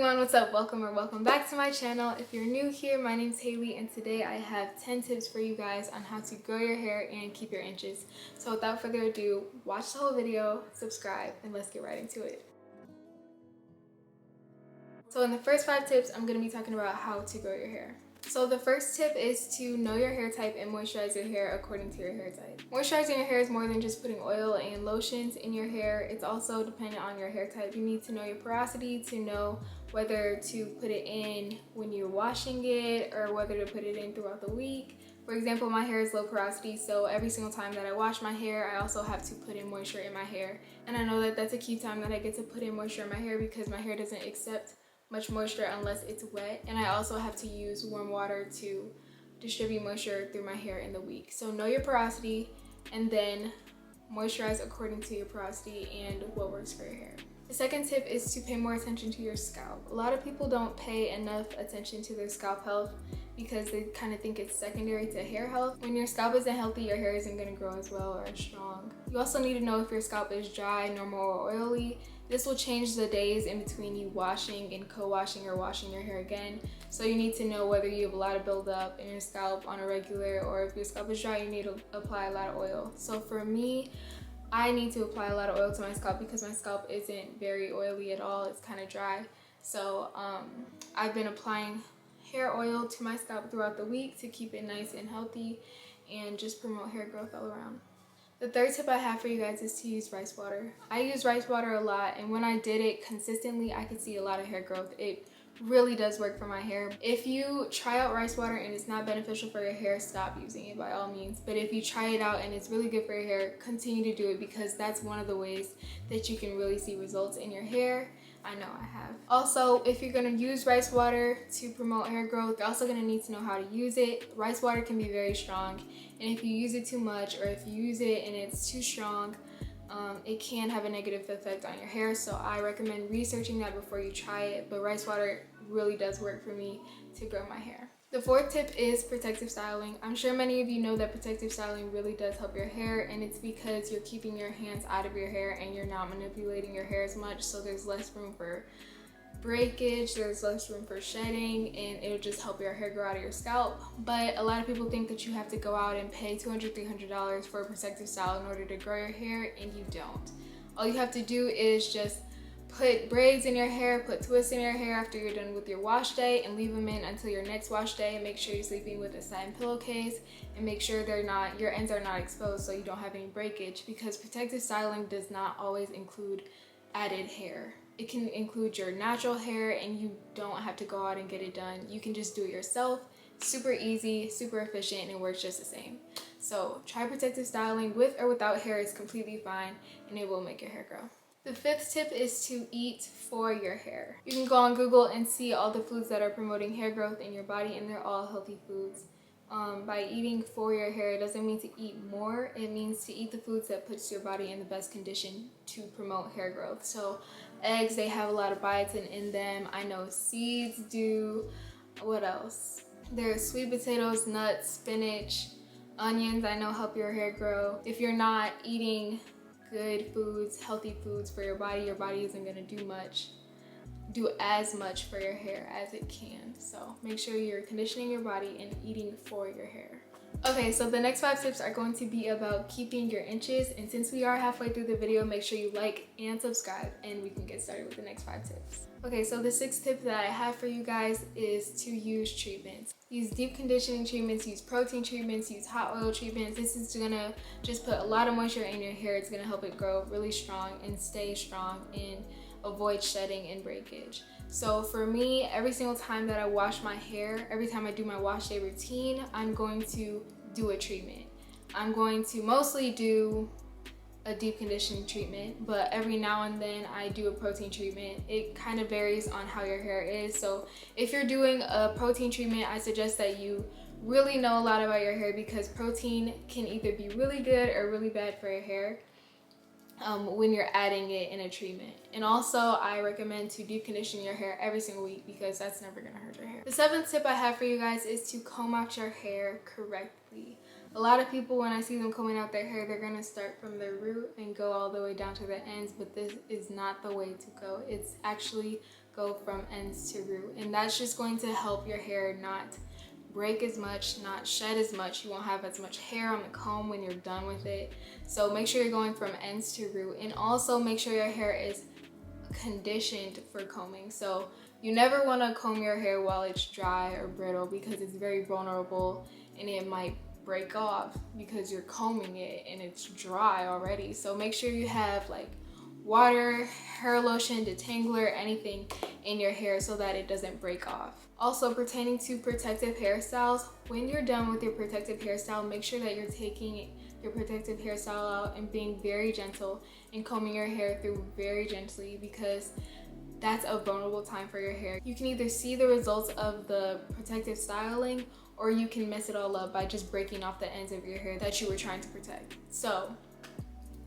everyone, what's up? Welcome back to my channel. If you're new here, my name's Hayley and today I have 10 tips for you guys on how to grow your hair and keep your inches. So without further ado, watch the whole video, subscribe, and let's get right into it. So in the first 5 tips, I'm going to be talking about how to grow your hair. So the first tip is to know your hair type and moisturize your hair according to your hair type. Moisturizing your hair is more than just putting oil and lotions in your hair. It's also dependent on your hair type. You need to know your porosity to know whether to put it in when you're washing it or whether to put it in throughout the week. For example, my hair is low porosity, so every single time that I wash my hair, I also have to put in moisture in my hair. And I know that that's a key time that I get to put in moisture in my hair because my hair doesn't accept much moisture unless it's wet, and I also have to use warm water to distribute moisture through my hair in the week. So know your porosity and then moisturize according to your porosity and what works for your hair. The second tip is to pay more attention to your scalp. A lot of people don't pay enough attention to their scalp health because they kind of think it's secondary to hair health. When your scalp isn't healthy, your hair isn't going to grow as well or as strong. You also need to know if your scalp is dry, normal, or oily. This will change the days in between you washing and co-washing or washing your hair again. So you need to know whether you have a lot of buildup in your scalp on a regular, or if your scalp is dry, you need to apply a lot of oil. So for me, I need to apply a lot of oil to my scalp because my scalp isn't very oily at all. It's kind of dry. So I've been applying hair oil to my scalp throughout the week to keep it nice and healthy and just promote hair growth all around. The third tip I have for you guys is to use rice water. I use rice water a lot, and when I did it consistently, I could see a lot of hair growth. It really does work for my hair. If you try out rice water and it's not beneficial for your hair, stop using it by all means. But if you try it out and it's really good for your hair, continue to do it because that's one of the ways that you can really see results in your hair. I know I have. Also, if you're gonna use rice water to promote hair growth, you're also gonna need to know how to use it. Rice water can be very strong, and if you use it too much or if you use it and it's too strong, it can have a negative effect on your hair. So I recommend researching that before you try it, but rice water really does work for me to grow my hair. The fourth tip is protective styling. I'm sure many of you know that protective styling really does help your hair, and it's because you're keeping your hands out of your hair and you're not manipulating your hair as much, so there's less room for breakage, there's less room for shedding, and it'll just help your hair grow out of your scalp. But a lot of people think that you have to go out and pay $200, $300 for a protective style in order to grow your hair, and you don't. All you have to do is just put braids in your hair, put twists in your hair after you're done with your wash day, and leave them in until your next wash day. And make sure you're sleeping with a satin pillowcase, and make sure your ends are not exposed so you don't have any breakage, because protective styling does not always include added hair. It can include your natural hair, and you don't have to go out and get it done. You can just do it yourself. Super easy, super efficient, and it works just the same. So try protective styling. With or without hair is completely fine, and it will make your hair grow. The fifth tip is to eat for your hair. You can go on Google and see all the foods that are promoting hair growth in your body, and they're all healthy foods. By eating for your hair, it doesn't mean to eat more. It means to eat the foods that puts your body in the best condition to promote hair growth. So eggs, they have a lot of biotin in them. I know seeds do. What else? There's sweet potatoes, nuts, spinach, onions, I know help your hair grow. If you're not eating good foods, healthy foods for your body isn't gonna do as much for your hair as it can. So make sure you're conditioning your body and eating for your hair. Okay, so the next 5 tips are going to be about keeping your inches, and since we are halfway through the video, make sure you like and subscribe and we can get started with the next 5 tips. Okay, so the 6th tip that I have for you guys is to use treatments. Use deep conditioning treatments, use protein treatments, use hot oil treatments. This is gonna just put a lot of moisture in your hair. It's gonna help it grow really strong and stay strong and avoid shedding and breakage. So for me, every single time that I wash my hair, every time I do my wash day routine, I'm going to do a treatment. I'm going to mostly do a deep conditioning treatment, but every now and then I do a protein treatment. It kind of varies on how your hair is. So if you're doing a protein treatment, I suggest that you really know a lot about your hair, because protein can either be really good or really bad for your hair when you're adding it in a treatment. And also, I recommend to deep condition your hair every single week because that's never gonna hurt your hair. The 7th tip I have for you guys is to comb out your hair correctly. A lot of people, when I see them combing out their hair, they're gonna start from their root and go all the way down to the ends, but this is not the way to go. It's actually go from ends to root, and that's just going to help your hair not break as much, not shed as much. You won't have as much hair on the comb when you're done with it. So make sure you're going from ends to root, and also make sure your hair is conditioned for combing. So you never want to comb your hair while it's dry or brittle, because it's very vulnerable and it might break off because you're combing it and it's dry already. So make sure you have like water, hair lotion, detangler, anything in your hair so that it doesn't break off. Also, pertaining to protective hairstyles, when you're done with your protective hairstyle, make sure that you're taking your protective hairstyle out and being very gentle and combing your hair through very gently, because that's a vulnerable time for your hair. You can either see the results of the protective styling, or you can mess it all up by just breaking off the ends of your hair that you were trying to protect. So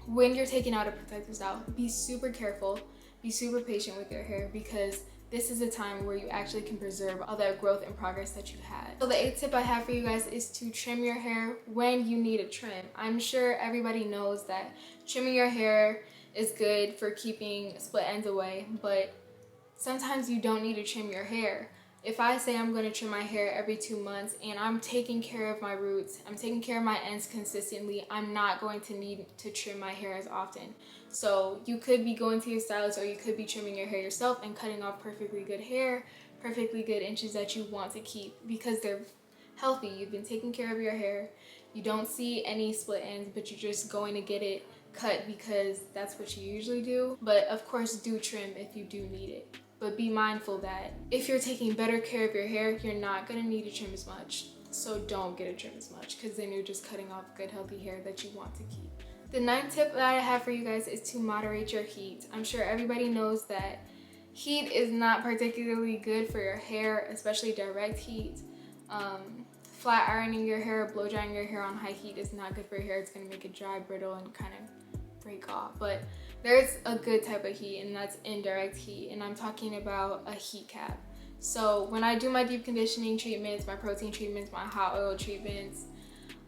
when you're taking out a protective style, be super careful, be super patient with your hair, because this is a time where you actually can preserve all that growth and progress that you had. So the 8th tip I have for you guys is to trim your hair when you need a trim. I'm sure everybody knows that trimming your hair is good for keeping split ends away, but sometimes you don't need to trim your hair. If I say I'm going to trim my hair every 2 months and I'm taking care of my roots, I'm taking care of my ends consistently, I'm not going to need to trim my hair as often. So you could be going to your stylist, or you could be trimming your hair yourself and cutting off perfectly good hair, perfectly good inches that you want to keep because they're healthy. You've been taking care of your hair. You don't see any split ends, but you're just going to get it cut because that's what you usually do. But of course, do trim if you do need it. But be mindful that if you're taking better care of your hair, you're not going to need to trim as much. So don't get a trim as much, because then you're just cutting off good healthy hair that you want to keep. The 9th tip that I have for you guys is to moderate your heat. I'm sure everybody knows that heat is not particularly good for your hair, especially direct heat. Flat ironing your hair, blow drying your hair on high heat is not good for your hair. It's going to make it dry, brittle, and kind of break off. But there's a good type of heat, and that's indirect heat, and I'm talking about a heat cap. So when I do my deep conditioning treatments, my protein treatments, my hot oil treatments,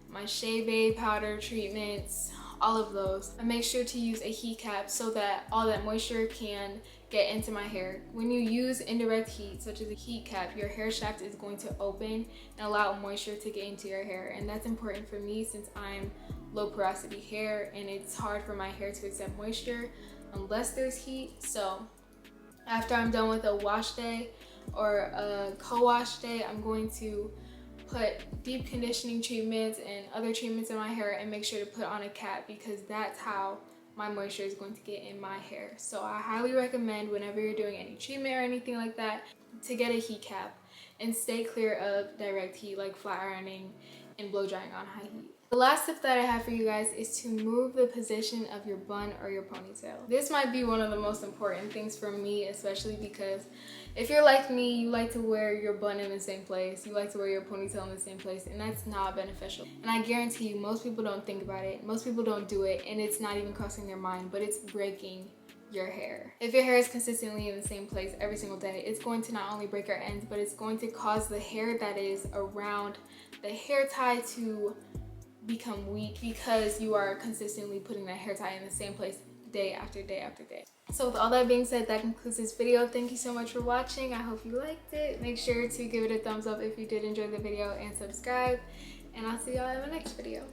my shave aid powder treatments, all of those, I make sure to use a heat cap so that all that moisture can get into my hair. When you use indirect heat, such as a heat cap, your hair shaft is going to open and allow moisture to get into your hair, and that's important for me since I'm low porosity hair and it's hard for my hair to accept moisture unless there's heat. So after I'm done with a wash day or a co-wash day, I'm going to put deep conditioning treatments and other treatments in my hair and make sure to put on a cap, because that's how my moisture is going to get in my hair. So I highly recommend, whenever you're doing any treatment or anything like that, to get a heat cap and stay clear of direct heat like flat ironing and blow drying on high heat. The last tip that I have for you guys is to move the position of your bun or your ponytail. This might be one of the most important things for me, especially because if you're like me, you like to wear your bun in the same place, you like to wear your ponytail in the same place, and that's not beneficial. And I guarantee you, most people don't think about it, most people don't do it, and it's not even crossing their mind, but it's breaking your hair. If your hair is consistently in the same place every single day, it's going to not only break your ends, but it's going to cause the hair that is around the hair tie to become weak, because you are consistently putting that hair tie in the same place day after day after day. So with all that being said, that concludes this video. Thank you so much for watching. I hope you liked it. Make sure to give it a thumbs up if you did enjoy the video and subscribe, and I'll see y'all in the next video.